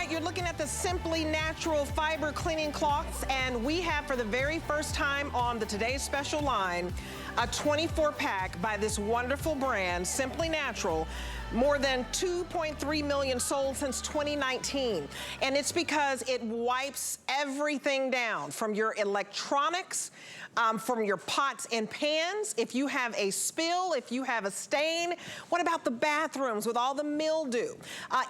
right, you're looking at the Simply Natural Fiber Cleaning Cloths, and we have for the very first time on the Today's Special line, a 24-pack by this wonderful brand, Simply Natural. More than 2.3 million sold since 2019. And it's because it wipes everything down from your electronics, from your pots and pans. If you have a spill, if you have a stain, what about the bathrooms with all the mildew?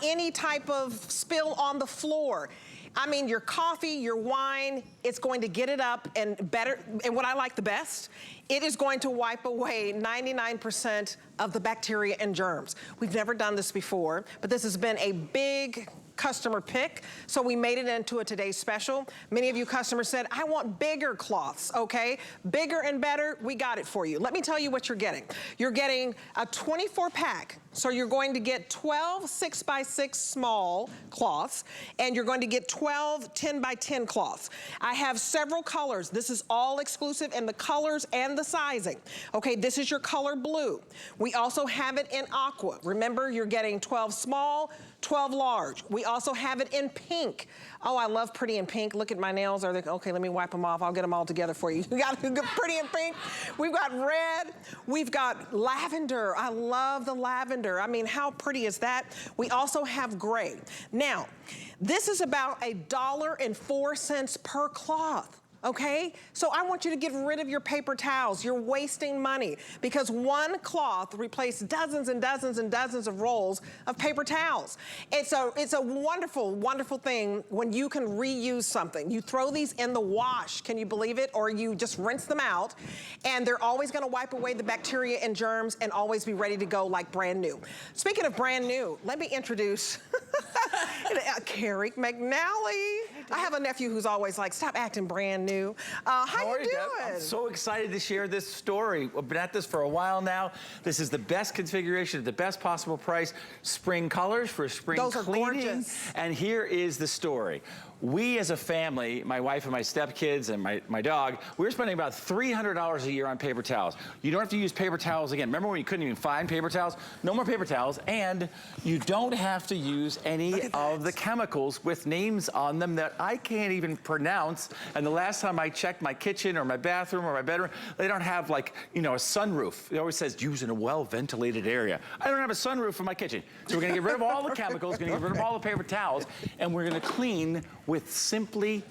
Any type of spill on the floor. I mean, your coffee, your wine, it's going to get it up and better. And what I like the best, it is going to wipe away 99% of the bacteria and germs. We've never done this before, but this has been a big customer pick, so we made it into a Today's Special. Many of you customers said, I want bigger cloths, okay? Bigger and better, we got it for you. Let me tell you what you're getting. You're getting a 24-pack, so you're going to get 12 6x6 small cloths, and you're going to get 12 10x10 cloths. I have several colors. This is all exclusive in the colors and the sizing. Okay, this is your color blue. We also have it in aqua. Remember, you're getting 12 small, 12 large. We also have it in pink. Oh, I love pretty in pink. Look at my nails. Are they okay? Let me wipe them off. I'll get them all together for you. We got pretty in pink. We've got red. We've got lavender. I love the lavender. I mean, how pretty is that? We also have gray. Now, this is about $1.04 per cloth. Okay? So I want you to get rid of your paper towels. You're wasting money because one cloth replaced dozens and dozens and dozens of rolls of paper towels. It's a wonderful, wonderful thing when you can reuse something. You throw these in the wash, can you believe it? Or you just rinse them out, and they're always gonna wipe away the bacteria and germs and always be ready to go like brand new. Speaking of brand new, let me introduce Carrie McNally. I have a nephew who's always like, stop acting brand new. How are you doing? I'm so excited to share this story. I've been at this for a while now. This is the best configuration at the best possible price. Spring colors for spring cleaning. Those are gorgeous. And here is the story. We as a family, my wife and my stepkids and my dog, we're spending about $300 a year on paper towels. You don't have to use paper towels again. Remember when you couldn't even find paper towels? No more paper towels, and you don't have to use any of the chemicals with names on them that I can't even pronounce. And the last time I checked my kitchen or my bathroom or my bedroom, they don't have, like, you know, a sunroof. It always says use in a well-ventilated area. I don't have a sunroof in my kitchen. So we're gonna get rid of all the chemicals, gonna get rid of all the paper towels, and we're gonna clean with Simply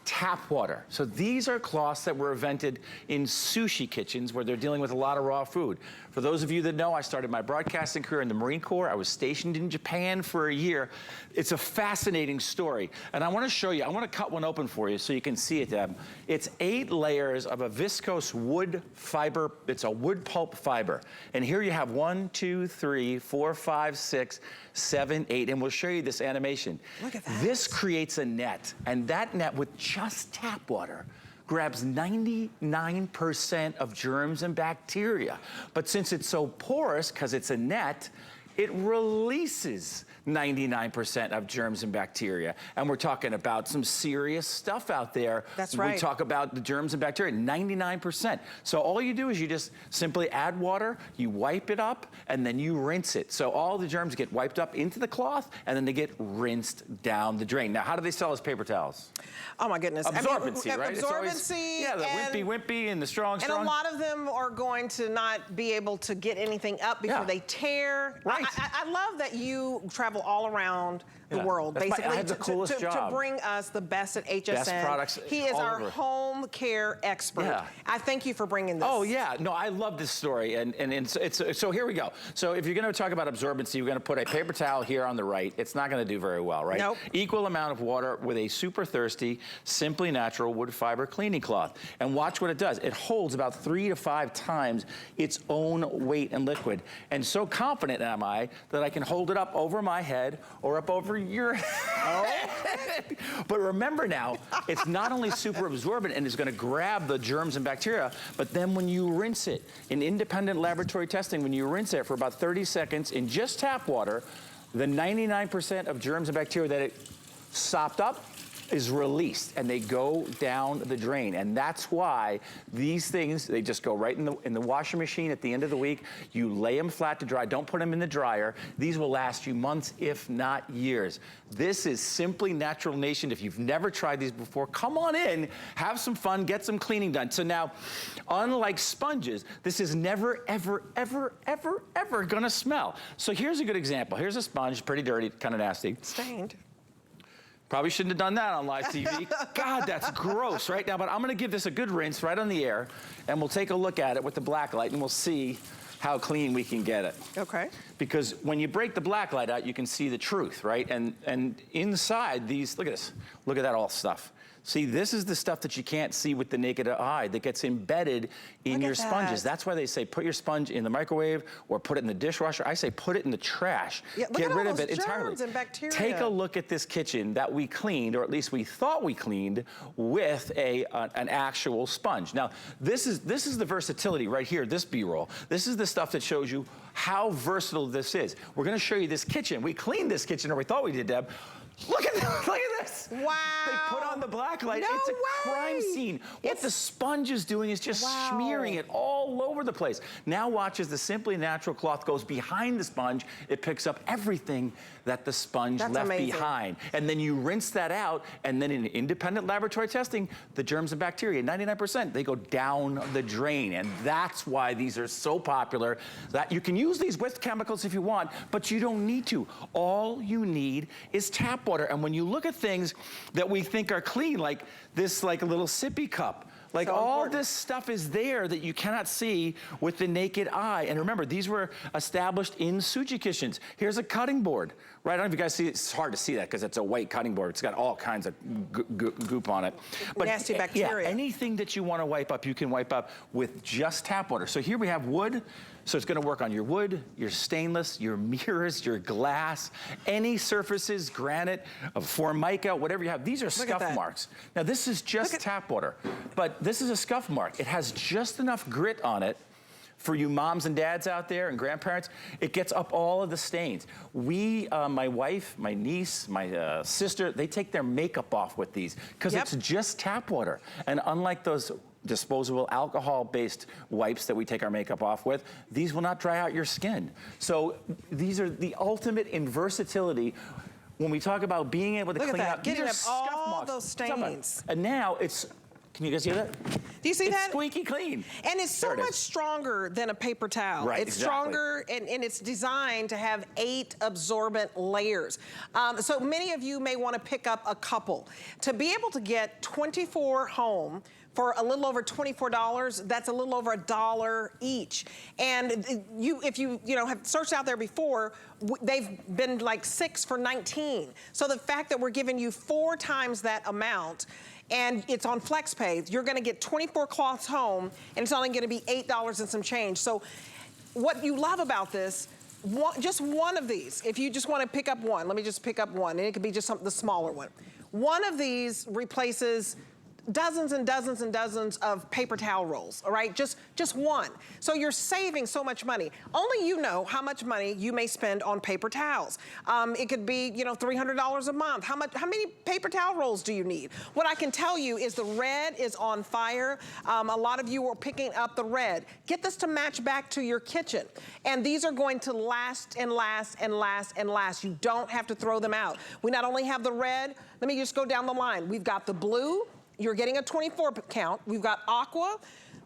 tap water. So these are cloths that were invented in sushi kitchens where they're dealing with a lot of raw food. For those of you that know, I started my broadcasting career in the Marine Corps. I was stationed in Japan for a year. It's a fascinating story. And I want to show you, I want to cut one open for you so you can see it, Deb. It's 8 layers of a viscose wood fiber. It's a wood pulp fiber. And here you have 1, 2, 3, 4, 5, 6, 7, 8. And we'll show you this animation. Look at that. This creates a net. And that net with just tap water grabs 99% of germs and bacteria. But since it's so porous, because it's a net, it releases 99% of germs and bacteria. And we're talking about some serious stuff out there. That's right. We talk about the germs and bacteria, 99%. So all you do is you just simply add water, you wipe it up, and then you rinse it. So all the germs get wiped up into the cloth, and then they get rinsed down the drain. Now, how do they sell as paper towels? Oh my goodness. Absorbency, right? Absorbency. Yeah, the wimpy and the strong. And a lot of them are going to not be able to get anything up before they tear. Right. I love that you travel all around the world, basically, I have the coolest job. to bring us the best at HSN. Best products. He is our home care expert. Yeah. I thank you for bringing this. Oh yeah, no, I love this story, and so here we go. So if you're going to talk about absorbency, you're going to put a paper towel here on the right. It's not going to do very well, right? Nope. Equal amount of water with a super thirsty, Simply Natural wood fiber cleaning cloth, and watch what it does. It holds about 3 to 5 times its own weight in liquid, and so confident am I that I can hold it up over my head or up over your head. But remember now, it's not only super absorbent and is going to grab the germs and bacteria, but then when you rinse it, in independent laboratory testing, when you rinse it for about 30 seconds in just tap water, the 99% of germs and bacteria that it sopped up is released and they go down the drain. And that's why these things, they just go right in the washing machine at the end of the week. You lay them flat to dry, don't put them in the dryer. These will last you months, if not years. This is Simply Natural Nation. If you've never tried these before, come on in, have some fun, get some cleaning done. So now, unlike sponges, this is never, ever, ever, ever, ever gonna smell. So here's a good example. Here's a sponge, pretty dirty, kind of nasty. Stained. Probably shouldn't have done that on live TV. God, that's gross right now, but I'm gonna give this a good rinse right on the air, and we'll take a look at it with the black light, and we'll see how clean we can get it. Okay. Because when you break the black light out, you can see the truth, right? And inside these, look at this, look at that all stuff. See, this is the stuff that you can't see with the naked eye that gets embedded in your sponges. That's why they say put your sponge in the microwave or put it in the dishwasher. I say put it in the trash. Yeah, Get rid of it entirely. And bacteria. Take a look at this kitchen that we cleaned, or at least we thought we cleaned, with an actual sponge. Now, this is the versatility right here, this B-roll. This is the stuff that shows you how versatile this is. We're gonna show you this kitchen. We cleaned this kitchen, or we thought we did, Deb. Look at this. Wow. They put on the black light. No it's a way. crime scene. What the sponge is doing is just smearing it all over the place. Now watch as the Simply Natural cloth goes behind the sponge. It picks up everything that the sponge left behind. And then you rinse that out, and then in independent laboratory testing, the germs and bacteria, 99%, they go down the drain. And that's why these are so popular, that you can use these with chemicals if you want, but you don't need to. All you need is tap water. And when you look at things that we think are clean, like this, like a little sippy cup, like all this stuff is there that you cannot see with the naked eye. And remember, these were established in sushi kitchens. Here's a cutting board, right? I don't know if you guys see it. It's hard to see that because it's a white cutting board. It's got all kinds of goop on it. But nasty bacteria. Yeah, anything that you want to wipe up, you can wipe up with just tap water. So here we have wood. So it's gonna work on your wood, your stainless, your mirrors, your glass, any surfaces, granite, formica, whatever you have. These are scuff marks. Now this is just tap water, but this is a scuff mark. It has just enough grit on it for you moms and dads out there and grandparents. It gets up all of the stains. We, my wife, my niece, my sister, they take their makeup off with these because it's just tap water. And unlike those disposable alcohol-based wipes that we take our makeup off with, these will not dry out your skin. So these are the ultimate in versatility when we talk about being able to clean up. Getting up all those stains. And now it's, can you guys hear that? Do you see that? It's squeaky clean. And it's so much stronger than a paper towel. Right, it's stronger, and it's designed to have 8 absorbent layers. So many of you may want to pick up a couple. To be able to get 24 home for a little over $24, that's a little over $1 each. And if you have searched out there before, they've been like 6 for $19. So the fact that we're giving you 4 times that amount, and it's on FlexPay, you're gonna get 24 cloths home, and it's only gonna be $8 and some change. So what you love about this, just one of these, if you just wanna pick up one, let me just pick up one, and it could be just the smaller one. One of these replaces dozens and dozens and dozens of paper towel rolls, all right? Just one. So you're saving so much money. Only you know how much money you may spend on paper towels. It could be, $300 a month. How many paper towel rolls do you need? What I can tell you is the red is on fire. A lot of you are picking up the red. Get this to match back to your kitchen. And these are going to last and last and last and last. You don't have to throw them out. We not only have the red, let me just go down the line. We've got the blue. You're getting a 24 count. We've got aqua,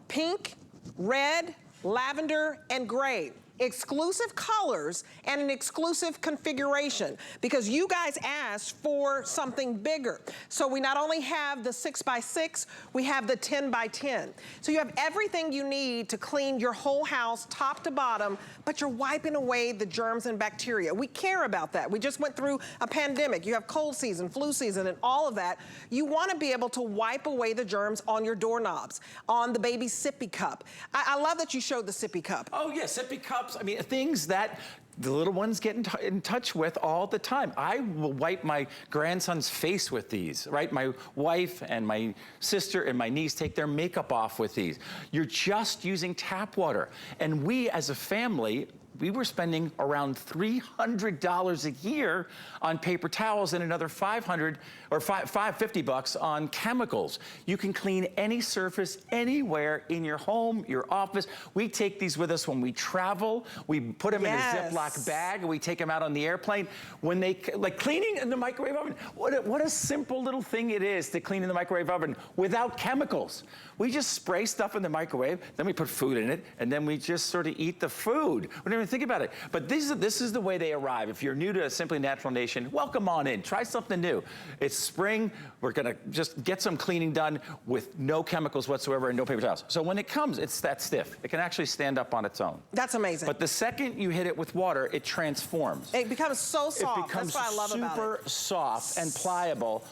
pink, red, lavender, and gray. Exclusive colors and an exclusive configuration because you guys asked for something bigger. So we not only have the 6x6, we have the 10x10. So you have everything you need to clean your whole house top to bottom, but you're wiping away the germs and bacteria. We care about that. We just went through a pandemic. You have cold season, flu season, and all of that. You want to be able to wipe away the germs on your doorknobs, on the baby sippy cup. I love that you showed the sippy cup. Oh yeah, sippy cups. I mean, things that the little ones get in touch with all the time. I will wipe my grandson's face with these, right? My wife and my sister and my niece take their makeup off with these. You're just using tap water. And we as a family, we were spending around $300 a year on paper towels and another $500 or $550 on chemicals. You can clean any surface anywhere in your home, your office. We take these with us when we travel. We put them in a Ziploc bag and we take them out on the airplane. When they, like cleaning in the microwave oven, what a simple little thing it is to clean in the microwave oven without chemicals. We just spray stuff in the microwave, then we put food in it, and then we just sort of eat the food. We don't even think about it. But this is the way they arrive. If you're new to Simply Natural Nation, welcome on in. Try something new. It's spring. We're gonna just get some cleaning done with no chemicals whatsoever and no paper towels. So when it comes, it's that stiff. It can actually stand up on its own. That's amazing. But the second you hit it with water, it transforms. It becomes so soft. It becomes That's what I love about it. super soft and pliable.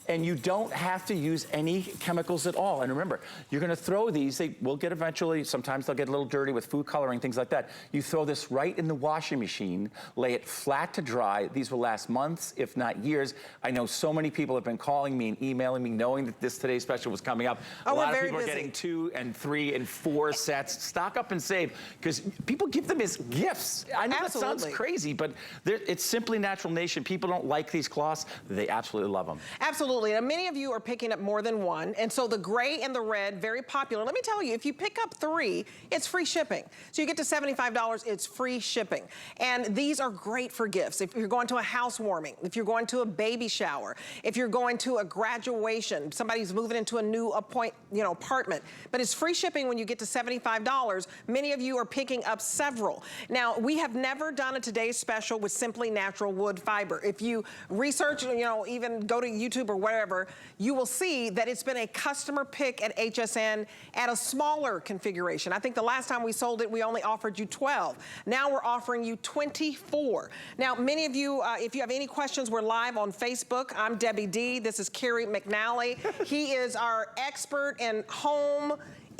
And you don't have to use any chemicals at all. And remember, you're gonna throw these, they will get eventually, sometimes they'll get a little dirty with food coloring, things like that. You throw this right in the washing machine, lay it flat to dry. These will last months, if not years. I know so many people have been calling me and emailing me knowing that this Today's Special was coming up. A lot of people are getting 2 and 3 and 4 sets. Stock up and save, because people give them as gifts. I know that sounds crazy, but it's Simply Natural Nation. People don't like these cloths. They absolutely love them. Absolutely. Now, many of you are picking up more than one, and so the gray and the red, very popular. Let me tell you, if you pick up 3, it's free shipping. So you get to $75, it's free shipping. And these are great for gifts. If you're going to a housewarming, if you're going to a baby shower, if you're going to a graduation, somebody's moving into a new apartment. But it's free shipping when you get to $75. Many of you are picking up several. Now, we have never done a Today's Special with Simply Natural wood fiber. If you research, even go to YouTube or wherever, you will see that it's been a customer pick at HSN at a smaller configuration. I think the last time we sold it, we only offered you 12. Now we're offering you 24. Now, many of you, if you have any questions, we're live on Facebook. I'm Debbie D. This is Kerry McNally. He is our expert in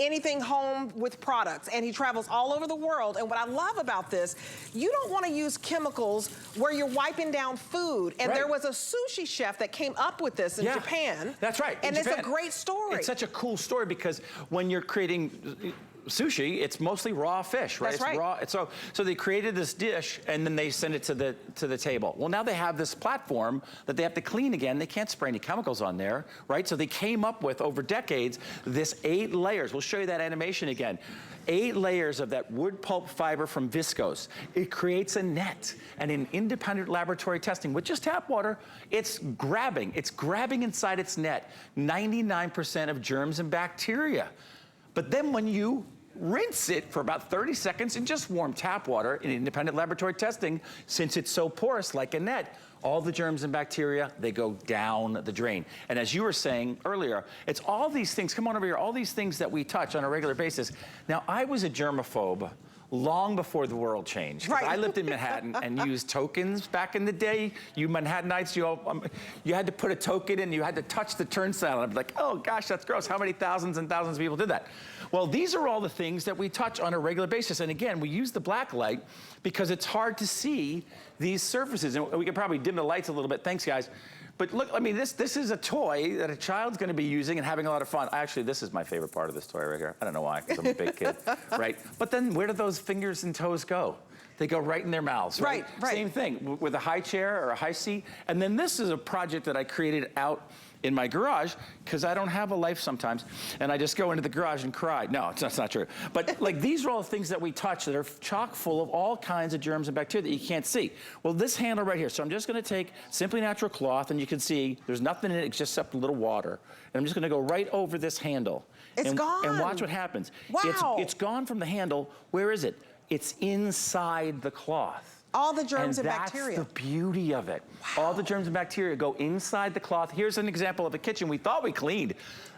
anything home with products, and he travels all over the world. And what I love about this, you don't want to use chemicals where you're wiping down food. And there was a sushi chef that came up with this in Japan. That's right. And it's a great story. It's such a cool story because when you're creating sushi, it's mostly raw fish, right? That's right. It's raw. So they created this dish and then they send it to the table. Well, now they have this platform that they have to clean again. They can't spray any chemicals on there, right? So they came up with, over decades, this 8 layers. We'll show you that animation again. 8 layers of that wood pulp fiber from viscose. It creates a net. And in independent laboratory testing with just tap water, it's grabbing inside its net 99% of germs and bacteria. But then when you rinse it for about 30 seconds in just warm tap water in independent laboratory testing, since it's so porous like a net, all the germs and bacteria, they go down the drain. And as you were saying earlier, it's all these things, come on over here, all these things that we touch on a regular basis. Now, I was a germaphobe long before the world changed. Right. I lived in Manhattan and used tokens back in the day. You Manhattanites, you had to put a token in, you had to touch the turnstile. And I'd be like, oh gosh, that's gross. How many thousands and thousands of people did that? Well, these are all the things that we touch on a regular basis. And again, we use the black light because it's hard to see these surfaces. And we can probably dim the lights a little bit. Thanks, guys. But look, I mean, this is a toy that a child's gonna be using and having a lot of fun. Actually, this is my favorite part of this toy right here. I don't know why, because I'm a big kid, right? But then where do those fingers and toes go? They go right in their mouths, right? Same thing with a high chair or a high seat. And then this is a project that I created out in my garage, because I don't have a life sometimes, and I just go into the garage and cry. No, that's not true. But like, these are all the things that we touch that are chock full of all kinds of germs and bacteria that you can't see. Well, this handle right here, so I'm just gonna take Simply Natural cloth, and you can see there's nothing in it except a little water. And I'm just gonna go right over this handle. It's gone. And watch what happens. Wow. It's gone from the handle. Where is it? It's inside the cloth. All the germs and bacteria. That's the beauty of it. Wow. All the germs and bacteria go inside the cloth. Here's an example of a kitchen we thought we cleaned.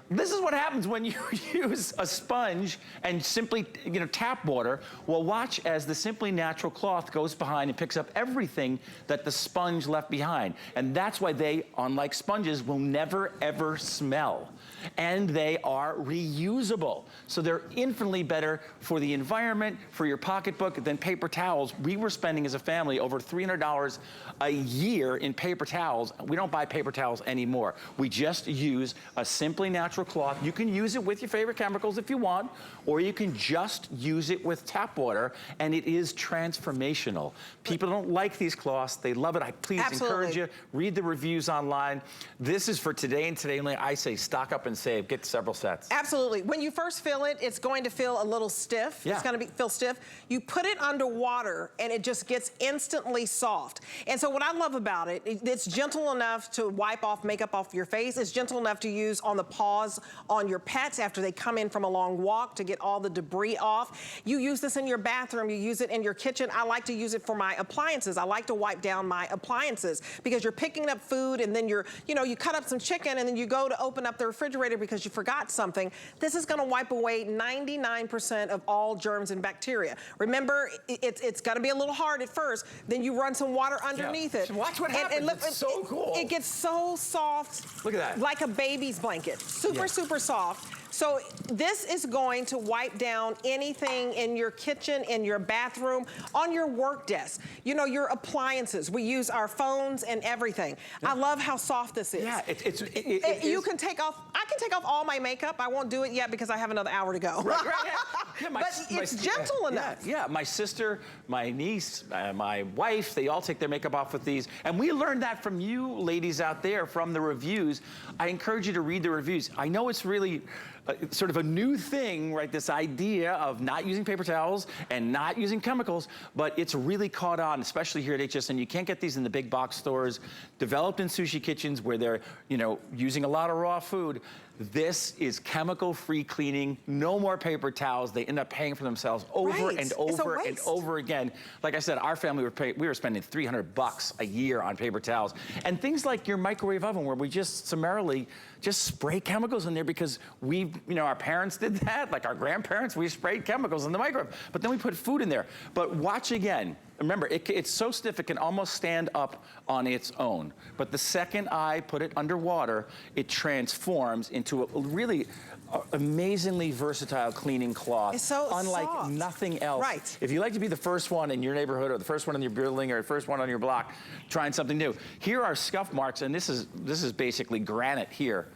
This is what happens when you use a sponge and simply, tap water. Well, watch as the Simply Natural cloth goes behind and picks up everything that the sponge left behind. And that's why they, unlike sponges, will never, ever smell. And they are reusable. So they're infinitely better for the environment, for your pocketbook, than paper towels. We were spending as a family over $300 a year in paper towels. We don't buy paper towels anymore. We just use a Simply Natural natural cloth. You can use it with your favorite chemicals if you want, or you can just use it with tap water, and it is transformational. People don't like these cloths. They love it. I please encourage you, read the reviews online. This is for today and today only. I say stock up and save. Get several sets. Absolutely. When you first fill it, it's going to feel a little stiff. Yeah. It's going to feel stiff. You put it under water, and it just gets instantly soft. And so what I love about it, it's gentle enough to wipe off makeup off your face. It's gentle enough to use on the paws on your pets after they come in from a long walk to get all the debris off. You use this in your bathroom. You use it in your kitchen. I like to use it for my appliances. I like to wipe down my appliances because you're picking up food, and then you cut up some chicken, and then you go to open up the refrigerator because you forgot something. This is going to wipe away 99% of all germs and bacteria. Remember, it's going to be a little hard at first. Then you run some water underneath it. Watch what happens. It's so cool. It gets so soft. Look at that. Like a baby's blanket. Super soft. So this is going to wipe down anything in your kitchen, in your bathroom, on your work desk. You know, your appliances. We use our phones and everything. Yeah. I love how soft this is. Yeah, you can take off, I can take off all my makeup. I won't do it yet because I have another hour to go. Right, yeah. But it's gentle enough. Yeah, my sister, my niece, my wife, they all take their makeup off with these. And we learned that from you ladies out there, from the reviews. I encourage you to read the reviews. I know it's really sort of a new thing, right? This idea of not using paper towels and not using chemicals, but it's really caught on, especially here at HSN. You can't get these in the big box stores, developed in sushi kitchens where they're, using a lot of raw food. This is chemical-free cleaning, no more paper towels. They end up paying for themselves over and over and over again. Like I said, our family, we were spending $300 a year on paper towels. And things like your microwave oven, where we just summarily just spray chemicals in there because our parents did that, like our grandparents, we sprayed chemicals in the microwave, but then we put food in there. But watch again. Remember, it's so stiff it can almost stand up on its own. But the second I put it underwater, it transforms into a really amazing versatile cleaning cloth. It's so unlike soft. Nothing else. Right. If you like to be the first one in your neighborhood or the first one in your building or the first one on your block trying something new, here are Scuff Marks, and this is basically granite here.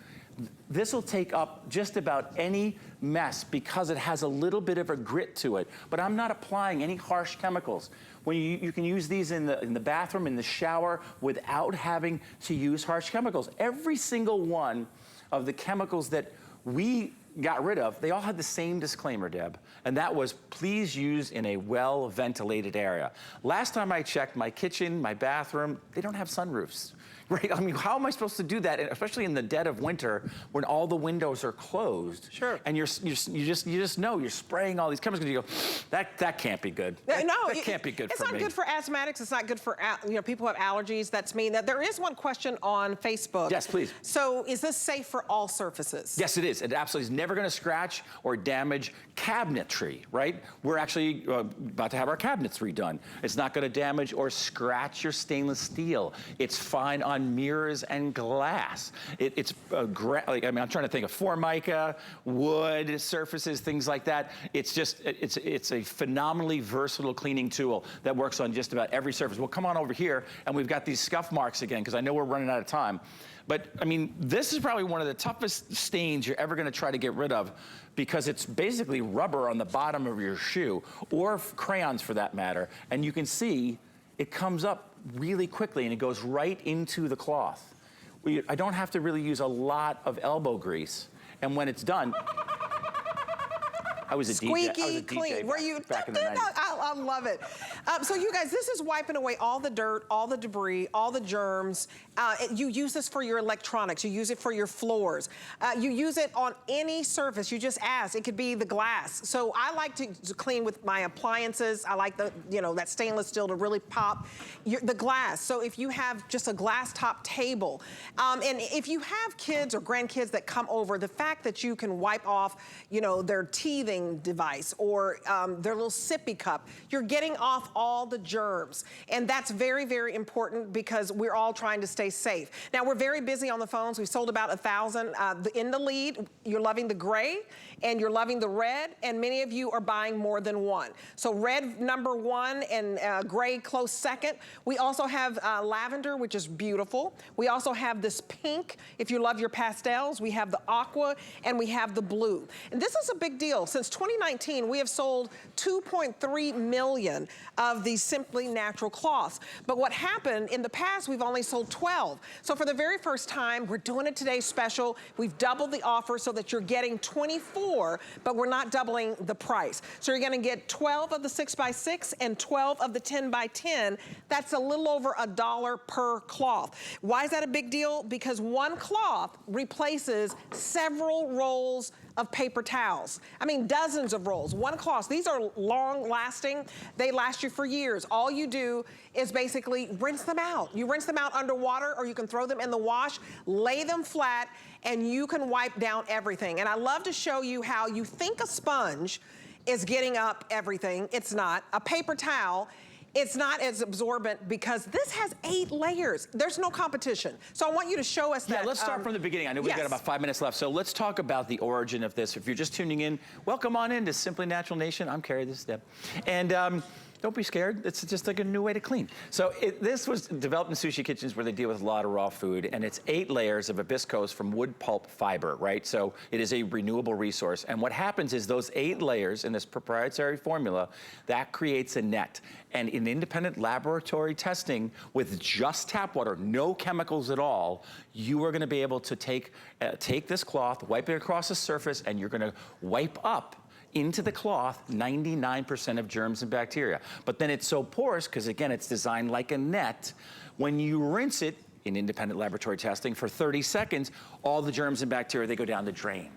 This will take up just about any mess because it has a little bit of a grit to it, but I'm not applying any harsh chemicals. When you can use these in the bathroom, in the shower, without having to use harsh chemicals. Every single one of the chemicals that we got rid of, they all had the same disclaimer, Deb, and that was, please use in a well-ventilated area. Last time I checked, my kitchen, my bathroom, they don't have sunroofs. Right? I mean, how am I supposed to do that, especially in the dead of winter when all the windows are closed? Sure. And you just know you're spraying all these chemicals. And you go, that can't be good. That can't be good for me. It's not good for asthmatics. It's not good for people who have allergies. That's me. There is one question on Facebook. Yes, please. So, is this safe for all surfaces? Yes, it is. It absolutely is never going to scratch or damage cabinetry. Right? We're actually about to have our cabinets redone. It's not going to damage or scratch your stainless steel. It's fine on mirrors and glass. I'm trying to think of Formica, wood surfaces, things like that. It's a phenomenally versatile cleaning tool that works on just about every surface. Well, come on over here, and we've got these Scuff Marks again, because I know we're running out of time. But I mean, this is probably one of the toughest stains you're ever going to try to get rid of, because it's basically rubber on the bottom of your shoe, or crayons for that matter. And you can see it comes up really quickly, and it goes right into the cloth. I don't have to really use a lot of elbow grease, and when it's done, I was a Squeaky DJ clean. Were you back in the 90s. I love it. So you guys, this is wiping away all the dirt, all the debris, all the germs. You use this for your electronics. You use it for your floors. You use it on any surface. You just ask. It could be the glass. So I like to clean with my appliances. I like that stainless steel to really pop the glass. So if you have just a glass top table, and if you have kids or grandkids that come over, the fact that you can wipe off, their teething drinking device or their little sippy cup. You're getting off all the germs. And that's very, very important because we're all trying to stay safe. Now, we're very busy on the phones. We've sold about 1,000. In the lead, you're loving the gray and you're loving the red, and many of you are buying more than one. So red #1 and gray close second. We also have lavender, which is beautiful. We also have this pink. If you love your pastels, we have the aqua and we have the blue. And this is a big deal. Since 2019, we have sold 2.3 million of these Simply Natural cloths. But what happened, in the past, we've only sold 12. So for the very first time, we're doing it today special. We've doubled the offer so that you're getting 24, but we're not doubling the price. So you're gonna get 12 of the 6x6 and 12 of the 10x10. That's a little over $1 per cloth. Why is that a big deal? Because one cloth replaces several rolls of paper towels. I mean, dozens of rolls, one cloth. These are long lasting. They last you for years. All you do is basically rinse them out. You rinse them out underwater, or you can throw them in the wash, lay them flat, and you can wipe down everything. And I love to show you how you think a sponge is getting up everything. It's not. A paper towel, it's not as absorbent because this has 8 layers. There's no competition. So I want you to show us that. Yeah, let's start from the beginning. I know we've got about 5 minutes left. So let's talk about the origin of this. If you're just tuning in, welcome on in to Simply Natural Nation. I'm Carrie, this is Deb. And don't be scared. It's just like a new way to clean. So this was developed in sushi kitchens where they deal with a lot of raw food, and it's 8 layers of a viscose from wood pulp fiber, right? So it is a renewable resource. And what happens is those 8 layers in this proprietary formula, that creates a net. And in independent laboratory testing with just tap water, no chemicals at all, you are gonna be able to take this cloth, wipe it across the surface, and you're gonna wipe up into the cloth 99% of germs and bacteria. But then it's so porous, because again, it's designed like a net. When you rinse it in independent laboratory testing for 30 seconds, all the germs and bacteria, they go down the drain.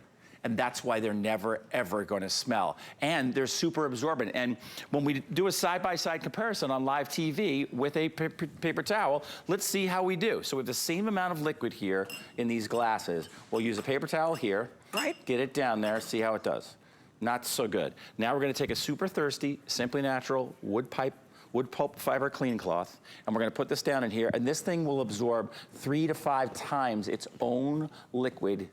And that's why they're never, ever gonna smell. And they're super absorbent. And when we do a side-by-side comparison on live TV with a paper towel, let's see how we do. So with the same amount of liquid here in these glasses, we'll use a paper towel here, right? Get it down there, see how it does. Not so good. Now we're gonna take a super thirsty, Simply Natural wood pulp fiber clean cloth, and we're gonna put this down in here, and this thing will absorb 3 to 5 times its own liquid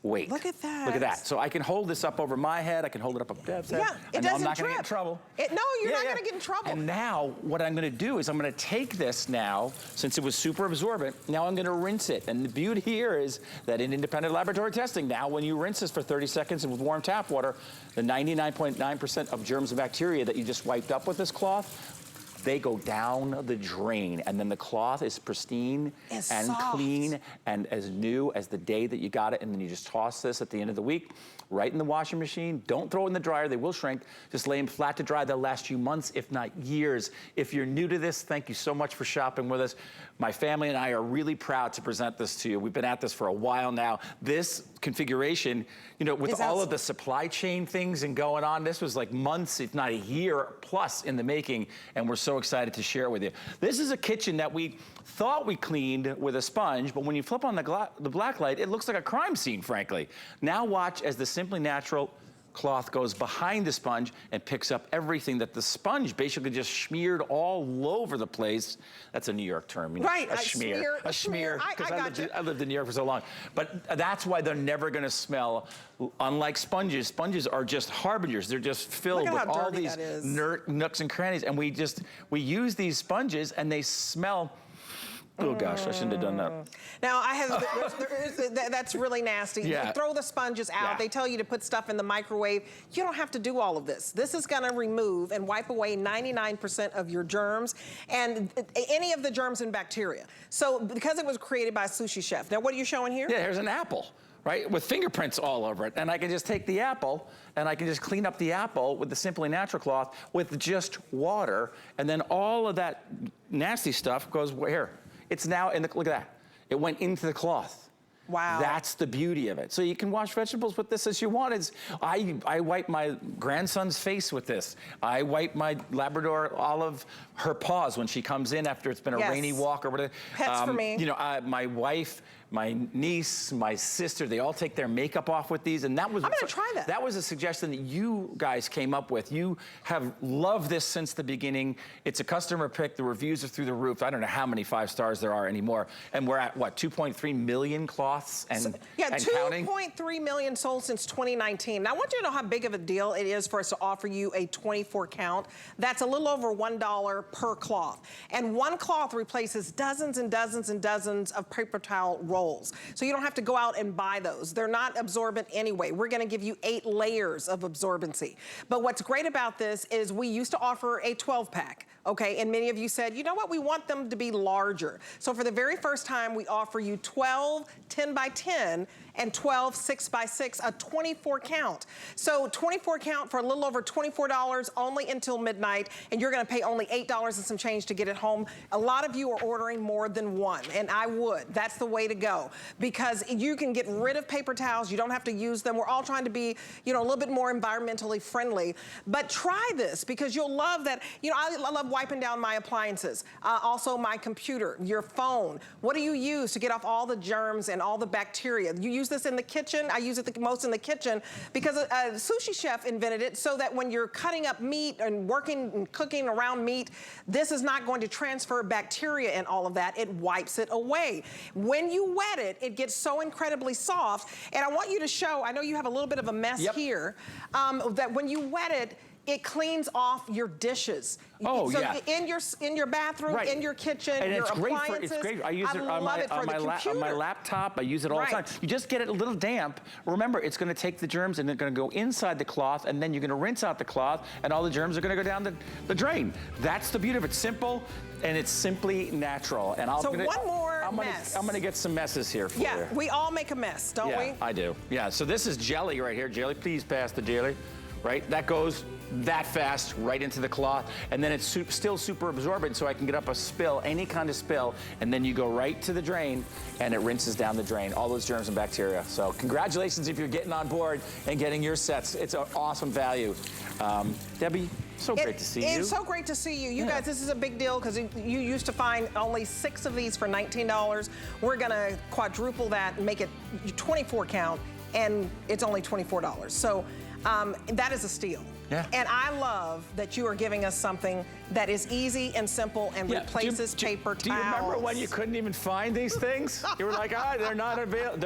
weight. Look at that. Look at that. So I can hold this up over my head, I can hold it up Deb's head. Yeah, it doesn't I'm not trip. gonna get in trouble. No, you're not gonna get in trouble. And now, what I'm gonna do is I'm gonna take this now, since it was super absorbent, now I'm gonna rinse it. And the beauty here is that in independent laboratory testing, now when you rinse this for 30 seconds with warm tap water, the 99.9% of germs and bacteria that you just wiped up with this cloth, they go down the drain, and then the cloth is pristine and soft. clean and as new as the day that you got it, and then you just toss this at the end of the week right in the washing machine. Don't throw it in the dryer, they will shrink. Just lay them flat to dry. They'll last you months, if not years. If you're new to this, thank you so much for shopping with us. My family and I are really proud to present this to you. We've been at this for a while now. This configuration, you know, with all of the supply chain things and going on, this was like months, if not a year plus in the making, and we're so excited to share it with you. This is a kitchen that we thought we cleaned with a sponge, but when you flip on the black light, it looks like a crime scene, frankly. Now watch as the Simply Natural cloth goes behind the sponge and picks up everything that the sponge basically just smeared all over the place. That's a New York term, you know, right? A smear. Because I lived in New York for so long. But that's why they're never going to smell. Unlike sponges, sponges are just harbingers. They're just filled with all these nooks and crannies, and we use these sponges, and they smell. Oh gosh, I shouldn't have done that. Now I have, that's really nasty. Yeah. You throw the sponges out. Yeah. They tell you to put stuff in the microwave. You don't have to do all of this. This is gonna remove and wipe away 99% of your germs and any of the germs and bacteria. So because it was created by a sushi chef. Now what are you showing here? Yeah, here's an apple, right? With fingerprints all over it. And I can just take the apple and I can just clean up the apple with the Simply Natural cloth with just water. And then all of that nasty stuff goes where? It's now in the, look at that. It went into the cloth. Wow. That's the beauty of it. So you can wash vegetables with this as you want. I wipe my grandson's face with this. I wipe my Labrador Olive, her paws when she comes in after it's been a rainy walk or whatever. Pets for me. You know, my wife my niece, my sister, they all take their makeup off with these, and that was— I'm gonna try that. That was a suggestion that you guys came up with. You have loved this since the beginning. It's a customer pick. The reviews are through the roof. I don't know how many 5 stars there are anymore. And we're at, what, 2.3 million cloths and, and counting? 2.3 million sold since 2019. Now, I want you to know how big of a deal it is for us to offer you a 24 count. That's a little over $1 per cloth. And one cloth replaces dozens and dozens and dozens of paper towel rolls. So you don't have to go out and buy those. They're not absorbent anyway. We're gonna give you 8 layers of absorbency. But what's great about this is we used to offer a 12-pack, okay? And many of you said, you know what, we want them to be larger. So for the very first time, we offer you 12 10 by 10 and 12 6 by 6, a 24 count. So 24 count for a little over $24 only until midnight, and you're gonna pay only $8 and some change to get it home. A lot of you are ordering more than one, and I would. That's the way to go, because you can get rid of paper towels. You don't have to use them. We're all trying to be, you know, a little bit more environmentally friendly. But try this, because you'll love that. You know, I love wiping down my appliances, also my computer, your phone. What do you use to get off all the germs and all the bacteria? You use this in the kitchen. I use it the most in the kitchen because a sushi chef invented it so that when you're cutting up meat and working and cooking around meat, this is not going to transfer bacteria and all of that. It wipes it away. When you wet it, it gets so incredibly soft. And I want you to show, I know you have a little bit of a mess here, that when you wet it, it cleans off your dishes. Oh, so yeah. in your bathroom, in your kitchen, and your it's great appliances. it's great. I use it on my laptop. I use it all the time. You just get it a little damp. Remember, it's going to take the germs and they're going to go inside the cloth, and then you're going to rinse out the cloth, and all the germs are going to go down the drain. That's the beauty of it. Simple, and it's simply natural. And one more mess. I'm going to get some messes here for you. Yeah, we all make a mess, don't we? Yeah, I do. Yeah, so this is jelly right here. Jelly, please pass the jelly. Right, that goes that fast right into the cloth, and then it's still super absorbent, so I can get up a spill, any kind of spill, and then you go right to the drain, and it rinses down the drain, all those germs and bacteria. So congratulations if you're getting on board and getting your sets. It's an awesome value. Debbie, so great to see you. It's so great to see you. You guys, this is a big deal because you used to find only 6 of these for $19. We're gonna quadruple that and make it 24 count, and it's only $24. So that is a steal. Yeah. And I love that you are giving us something that is easy and simple and replaces paper towels. Do you remember when you couldn't even find these things? You were like, they're not available.